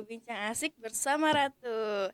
Bincang Asik bersama Ratu.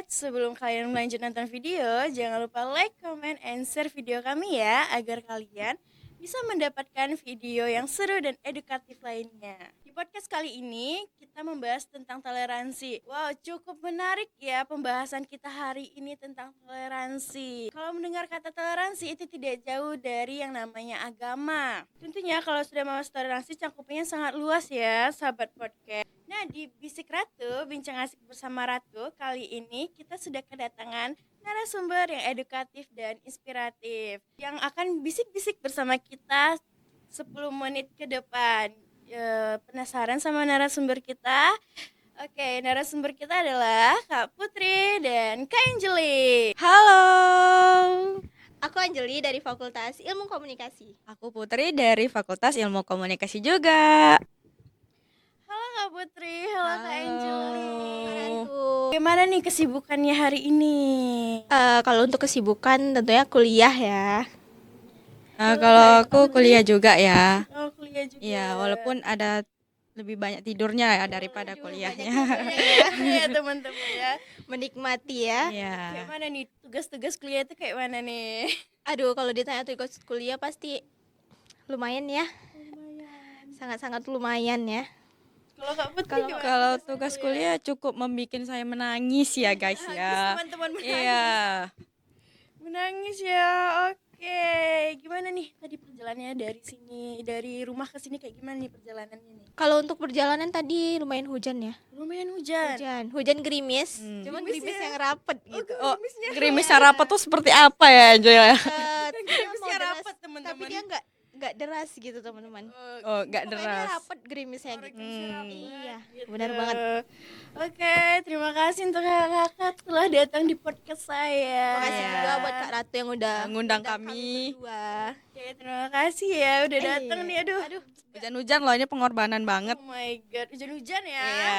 Sebelum kalian lanjut nonton video, jangan lupa like, comment, and share video kami ya, agar kalian bisa mendapatkan video yang seru dan edukatif lainnya. Di podcast kali ini, kita membahas tentang toleransi. Wow, cukup menarik ya pembahasan kita hari ini tentang toleransi. Kalau mendengar kata toleransi, itu tidak jauh dari yang namanya agama. Tentunya kalau sudah membahas toleransi, cakupannya sangat luas ya, sahabat podcast. Nah, di Bisik Ratu, Bincang Asik bersama Ratu, kali ini kita sudah kedatangan narasumber yang edukatif dan inspiratif yang akan bisik-bisik bersama kita 10 menit ke depan. Penasaran sama narasumber kita? Oke, narasumber kita adalah Kak Putri dan Kak Anjeli. Halo, Aku Anjeli dari Fakultas Ilmu Komunikasi. aku Putri dari Fakultas Ilmu Komunikasi juga. Halo Kak Putri, halo Kak Anjeli. Ratu. Bagaimana nih kesibukannya hari ini? Kalau untuk kesibukan tentunya kuliah ya. Kalau aku kuliah juga ya. Oh, kuliah juga. Iya, walaupun ada lebih banyak tidurnya ya daripada kuliahnya. Iya teman-teman ya. Menikmati ya. Iya. Kayak mana nih tugas-tugas kuliah itu kayak mana nih? Aduh, kalau ditanya tugas kuliah pasti lumayan ya. Sangat-sangat lumayan ya. Kalau Kak Putri gimana? Kalau tugas kuliah cukup membuat saya menangis ya guys ya. Teman-teman menangis. Iya. Menangis ya. Oke. Gimana nih tadi perjalanannya dari sini, dari rumah ke sini kayak gimana nih perjalanannya nih? Kalau untuk perjalanan tadi lumayan hujan ya. Lumayan hujan. Hujan gerimis. Cuman Gerimis gerimis ya? yang rapet gitu. Oh, gerimis sarapan tuh seperti apa ya, Joy? Gerimisnya Mau deras, rapet, teman-teman. Tapi dia nggak deras gitu teman-teman. Oh, enggak Pokoknya deras. rapet gerimisnya gitu. Iya, Gitu. benar banget. Oke, terima kasih untuk kakak telah datang di podcast saya. Makasih Iya. juga buat Kak Ratu yang udah Ngundang kami. berdua. Oke, terima kasih ya udah datang nih. Aduh. Hujan-hujan loh, ini pengorbanan banget. Oh my god, hujan-hujan ya. Iya.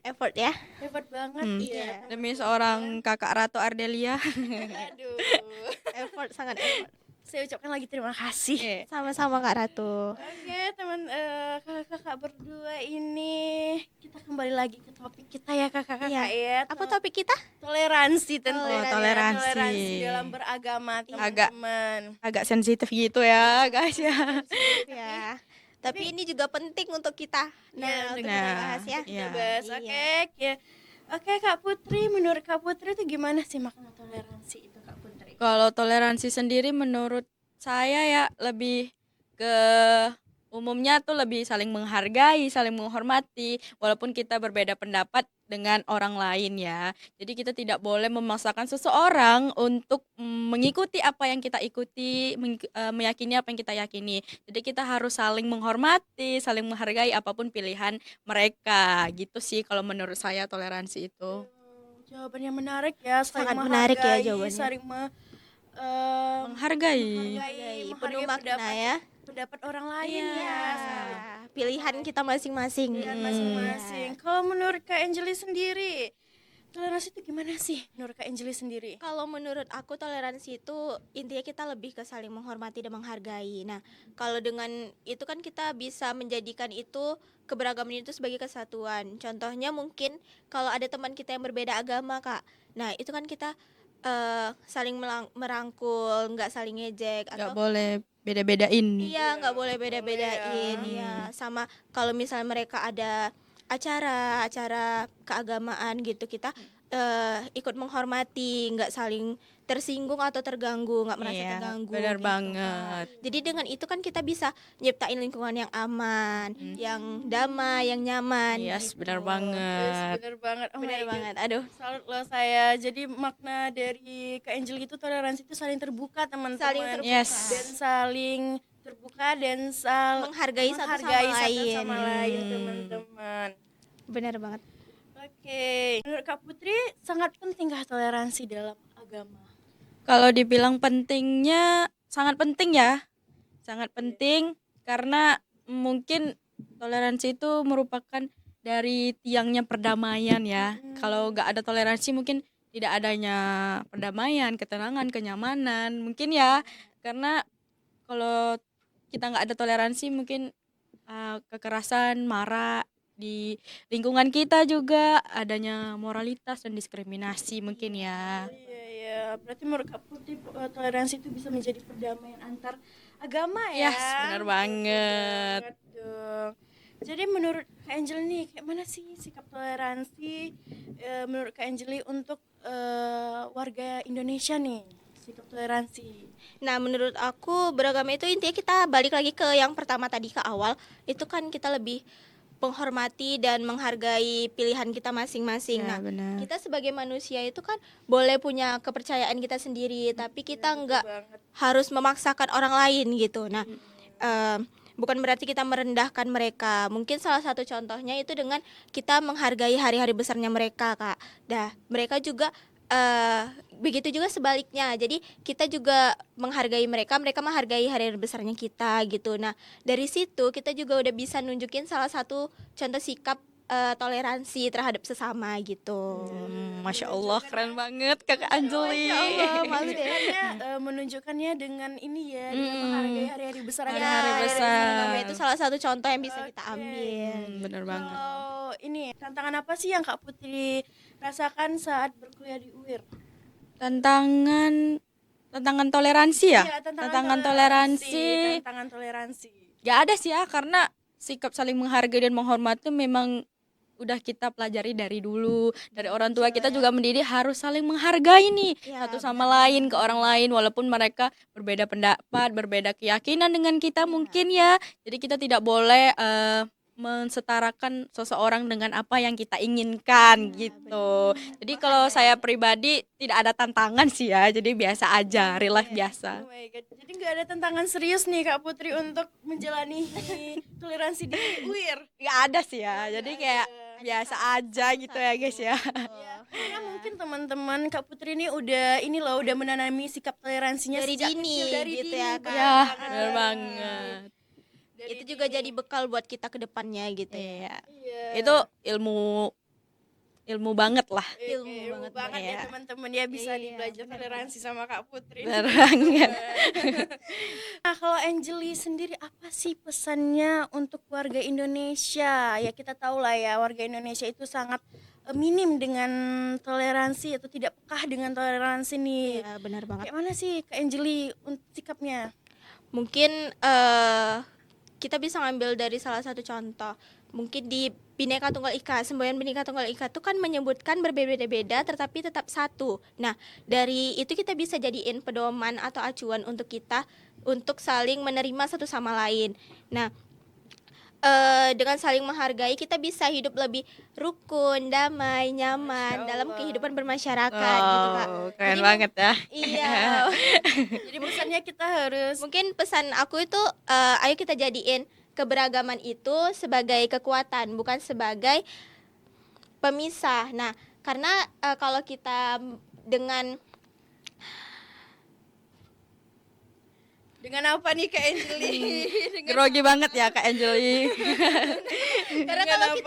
Effort ya. Hebat banget. Iya. Demi seorang kakak Ratu Ardelia. Aduh. Effort sangat effort. Saya ucapkan lagi terima kasih. Sama-sama Kak Ratu. Oke, teman kakak-kakak berdua ini kita kembali lagi ke topik kita ya kakak-kakak Iya. ya. Apa topik kita? Toleransi tentunya. Oh, toleransi. Toleransi dalam beragama teman-teman. Agak sensitif gitu ya guys ya. Ya. Tapi ini juga penting untuk kita. Iya, Untuk untuk kita Nah, bahas ya. Kita iya. bahas. Iya. Oke, ya. Oke Kak Putri, menurut Kak Putri itu gimana sih makna toleransi itu Kak Putri? Kalau toleransi sendiri menurut saya ya lebih ke umumnya tuh lebih saling menghargai, saling menghormati walaupun kita berbeda pendapat dengan orang lain ya. Jadi kita tidak boleh memaksakan seseorang untuk mengikuti apa yang kita ikuti, meyakini apa yang kita yakini. Jadi kita harus saling menghormati, saling menghargai apapun pilihan mereka. Gitu sih kalau menurut saya toleransi itu. Jawabannya menarik ya, saling Sangat menarik ya menghargai, jawabannya. saling Menghargai. Penuh makna pendapat, ya. pendapat orang lain Iya. ya. Pilihan kita masing-masing. Pilihan masing-masing. Kalau menurut Kak Anjeli sendiri, toleransi itu gimana sih menurut Kak Anjeli sendiri? Kalau menurut aku toleransi itu intinya kita lebih ke saling menghormati dan menghargai. Nah, kalau dengan itu kan kita bisa menjadikan itu keberagaman itu sebagai kesatuan. Contohnya mungkin kalau ada teman kita yang berbeda agama, Kak. Nah, itu kan kita saling merangkul, nggak saling ngejek Nggak atau boleh beda-bedain. iya nggak boleh beda-bedain ya. Sama kalau misalnya mereka ada acara keagamaan gitu, kita ikut menghormati, nggak saling tersinggung atau terganggu, nggak merasa Iya, terganggu benar gitu. banget. Jadi dengan itu kan kita bisa nyiptain lingkungan yang aman, yang damai, yang nyaman Yes, gitu. benar Yes, banget. bener banget. Oh Benar my God. banget. Aduh, Salut loh saya. Jadi makna dari Kak Anjeli itu toleransi itu saling terbuka teman-teman. Saling terbuka. Yes. Dan saling terbuka dan menghargai satu sama lain. teman-teman. Benar banget. Oke, menurut Kak Putri sangat pentingkah toleransi dalam agama? Kalau dibilang pentingnya sangat penting ya. Sangat penting karena mungkin toleransi itu merupakan dari tiangnya perdamaian ya. Kalau nggak ada toleransi mungkin tidak adanya perdamaian, ketenangan, kenyamanan. Mungkin ya karena kalau kita nggak ada toleransi mungkin kekerasan, marah di lingkungan kita juga adanya moralitas dan diskriminasi mungkin ya. Iya ya, berarti menurut Kak Putri toleransi itu bisa menjadi perdamaian antar agama ya. Yes, benar banget. Banget dong. Jadi menurut Kak Angel nih, kayak mana sih sikap toleransi menurut Kak Angeli untuk warga Indonesia nih, sikap toleransi? Nah, menurut aku beragama itu intinya kita balik lagi ke yang pertama tadi ke awal, itu kan kita lebih menghormati dan menghargai pilihan kita masing-masing. Ya, Nah, benar. kita sebagai manusia itu kan boleh punya kepercayaan kita sendiri, tapi kita nggak Banget. harus memaksakan orang lain gitu. Nah, bukan berarti kita merendahkan mereka. Mungkin salah satu contohnya itu dengan kita menghargai hari-hari besarnya mereka, Kak. Dah, mereka juga begitu juga sebaliknya. Jadi kita juga menghargai mereka, mereka menghargai hari-hari besarnya kita gitu. Nah, dari situ kita juga udah bisa nunjukin salah satu contoh sikap toleransi terhadap sesama gitu. Masya Allah, keren banget Kakak Anjeli. Masya Allah, malu deh. Menunjukkannya dengan ini ya, dengan menghargai hari-hari besar Hari-hari Ya, besar. dari itu salah satu contoh yang bisa kita ambil. Bener banget. Kalau ini tantangan apa sih yang Kak Putri rasakan saat berkuliah di UIR? Tantangan toleransi ya? Iya, Tantangan toleransi. Tantangan toleransi. Gak ada sih ya, karena sikap saling menghargai dan menghormati memang udah kita pelajari dari dulu. Dari orang tua kita juga mendidik harus saling menghargai nih Ya, satu sama lain ke orang lain, walaupun mereka berbeda pendapat, berbeda keyakinan dengan kita mungkin ya. Jadi kita tidak boleh mensetarakan seseorang dengan apa yang kita inginkan gitu. Jadi kalau saya pribadi tidak ada tantangan sih ya, jadi biasa aja, real life biasa. Oh my God. Jadi nggak ada tantangan serius nih Kak Putri untuk menjalani toleransi di UIR. Gak ada sih ya, jadi kayak biasa aja gitu ya guys ya. Ya, karena mungkin teman-teman Kak Putri ini udah menanami sikap toleransinya Dari sejak dini kecil, dari gitu dini ya, Kak. Ya, banget. benar banget. Dari Itu juga jadi bekal buat kita ke depannya gitu ya. Iya. Iya. Itu ilmu banget lah. Ilmu banget ya ya. teman-teman ya, bisa Iya, belajar toleransi sama Kak Putri. Benar banget. Nah, kalau Angeli sendiri apa sih pesannya untuk warga Indonesia? Ya kita tahu lah ya, warga Indonesia itu sangat minim dengan toleransi atau tidak pekah dengan toleransi nih. Iya, benar banget. Kayak mana sih Kak Angeli sikapnya? Mungkin kita bisa ngambil dari salah satu contoh. Mungkin di Bhinneka Tunggal Ika, semboyan Bhinneka Tunggal Ika itu kan menyebutkan berbeda-beda tetapi tetap satu. Nah, dari itu kita bisa jadiin pedoman atau acuan untuk kita untuk saling menerima satu sama lain. Nah, dengan saling menghargai kita bisa hidup lebih rukun, damai, nyaman dalam kehidupan bermasyarakat gitu, Kak. Keren Jadi, banget ya. Iya. Jadi pesannya kita harus Mungkin pesan aku itu ayo kita jadiin keberagaman itu sebagai kekuatan bukan sebagai pemisah. Nah, karena kalau kita dengan apa nih Kak Angeli? Grogi banget ya Kak Anjeli. karena kalau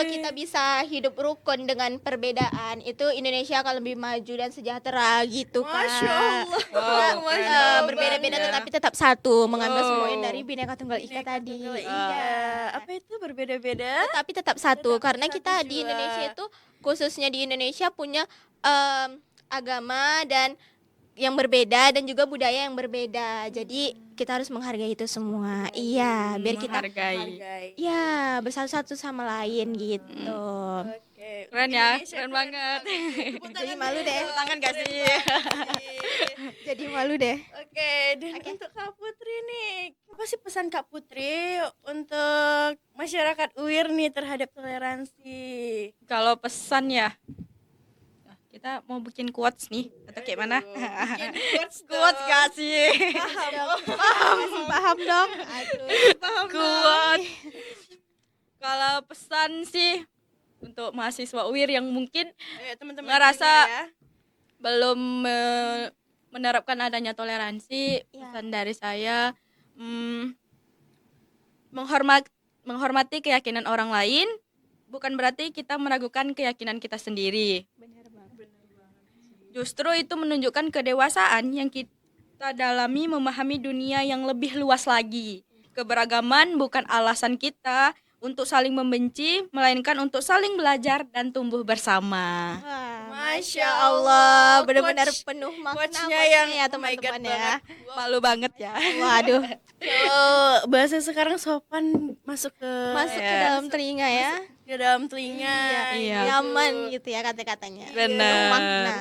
kita bisa hidup rukun dengan perbedaan itu Indonesia akan lebih maju dan sejahtera gitu, Kak. Masya Allah. Wow, Masya keren Allah Berbeda-beda banget. tetapi tetap satu, mengambil Oh. semuanya dari Bhinneka Tunggal Ika tadi. Iya. Apa itu berbeda-beda? Tapi tetap satu karena satu kita di jua. Indonesia itu khususnya di Indonesia punya agama dan yang berbeda dan juga budaya yang berbeda. Jadi kita harus menghargai itu semua. Iya, biar kita Menghargai. ya bersatu satu sama lain gitu. Oke. Keren ya, Indonesia keren banget. Jadi malu deh. Tangan gak sih? Jadi malu deh. Oke, dan untuk Kak Putri nih, apa sih pesan Kak Putri untuk masyarakat UIR nih terhadap toleransi? Kalau pesan ya, kita mau bikin quotes nih atau kayak mana? Bikin quotes Quotes gak sih? Paham dong. Aduh. Quotes. Kalau pesan sih untuk mahasiswa UIR yang mungkin Ayo teman-teman ngerasa dengar ya. belum menerapkan adanya toleransi, Ya. pesan dari saya menghormati keyakinan orang lain bukan berarti kita meragukan keyakinan kita sendiri. Justru itu menunjukkan kedewasaan yang kita dalami memahami dunia yang lebih luas lagi. Keberagaman bukan alasan kita untuk saling membenci, melainkan untuk saling belajar dan tumbuh bersama. Wah, Masya Masya Allah, Allah, benar-benar quotes- penuh makna quotes-nya buat yang ini ya oh my God teman-teman ya. Malu banget ya. Waduh, Kalau bahasa sekarang sopan masuk ke masuk ke Iya. dalam telinga ya. ke dalam telinga. Iya. Nyaman gitu ya kata-katanya. Benar. Penuh makna.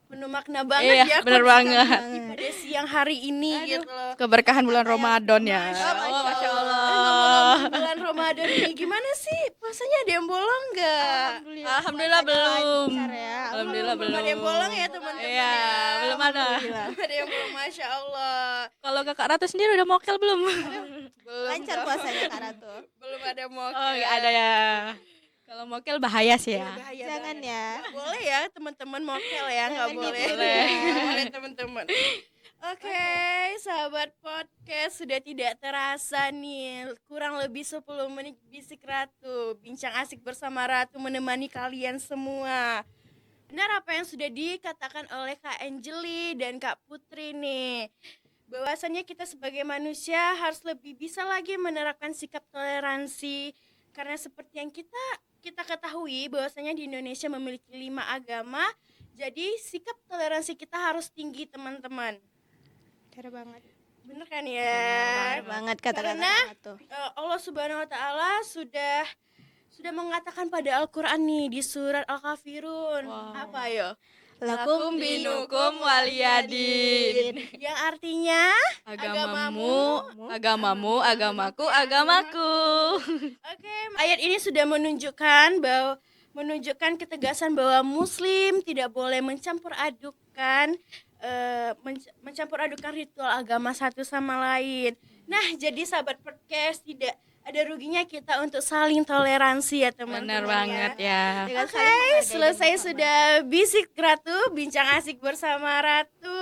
Penuh makna banget Iya, ya bener quotes banget. kami pada siang hari ini gitu loh. Keberkahan bulan Ramadan ya. Masya Allah. Ngomong-ngomong bulan Ramadan ini gimana sih? Puasanya ada yang bolong nggak? Alhamdulillah belum. Lancar ya. Alhamdulillah belum. Ada yang bolong ya teman-teman Iya, ya. belum ada. Ada yang bolong, Masya Allah. Kalau Kakak Ratu sendiri udah mokel belum? Belum Lancar dong. puasanya Kak Ratu. Belum ada mokel. Oh, nggak ada ya. Kalau mokel bahaya sih ya. Bahaya Jangan banget. ya. Nggak boleh ya teman-teman mokel ya, nggak Jangan boleh. gitu ya. Nggak boleh teman-teman. Oke, sahabat podcast sudah tidak terasa nih, kurang lebih 10 menit Bisik Ratu, bincang asik bersama Ratu menemani kalian semua. Benar apa yang sudah dikatakan oleh Kak Anjeli dan Kak Putri nih, bahwasannya kita sebagai manusia harus lebih bisa lagi menerapkan sikap toleransi, karena seperti yang kita ketahui bahwasanya di Indonesia memiliki 5 agama, jadi sikap toleransi kita harus tinggi teman-teman. Benar banget. Bener kan ya? Benar banget kata-kata Karena Kak Ratu. Allah Subhanahu wa taala sudah mengatakan pada Al-Qur'an nih di surat Al-Kafirun. Wow. Apa yo? Lakum dinukum waliyadin. Yang artinya Agamamu, agamaku, agamaku. oke, ayat ini sudah menunjukkan ketegasan bahwa muslim tidak boleh mencampur adukan ritual agama satu sama lain. Nah, jadi sahabat podcast tidak ada ruginya kita untuk saling toleransi ya teman-teman. Benar banget ya. Dengan Oke, saling menghargai selesai dan sudah Bisik Ratu, bincang asik bersama Ratu.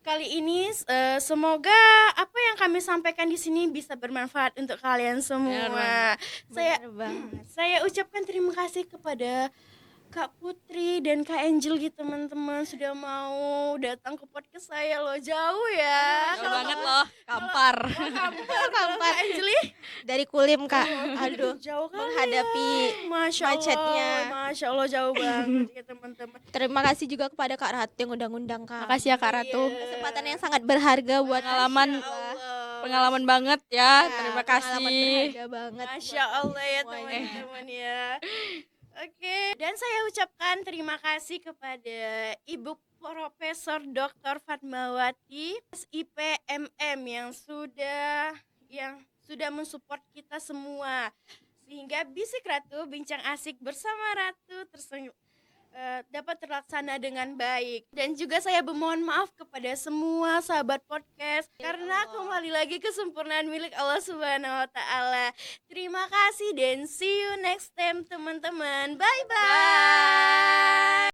Kali ini semoga apa yang kami sampaikan di sini bisa bermanfaat untuk kalian semua. Benar Benar banget. Saya ucapkan terima kasih kepada Kak Putri dan Kak Angel gitu teman-teman sudah mau datang ke podcast saya loh, jauh ya. Jauh banget loh, kampar. Kalau Kak Angeli Dari Kulim Kak. Aduh. jauh kali Menghadapi Masya Allah, macetnya. Masya Allah jauh banget ya teman-teman. Terima kasih juga kepada Kak Ratu yang undang-undang Kak. Makasih ya Kak Ratu. Kesempatan yang sangat berharga buat Pengalaman Allah. pengalaman banget ya. Ya, Terima pengalaman kasih. berharga banget. Masya Allah ya semuanya. teman-teman ya. Oke, dan saya ucapkan terima kasih kepada Ibu Profesor Dr. Fatmawati IPMM yang sudah mensupport kita semua sehingga Bisik Ratu bincang asik bersama Ratu dapat terlaksana dengan baik. Dan juga saya bermohon maaf kepada semua sahabat podcast karena kembali lagi kesempurnaan milik Allah Subhanahu wa taala. Terima kasih dan see you next time teman-teman. Bye bye.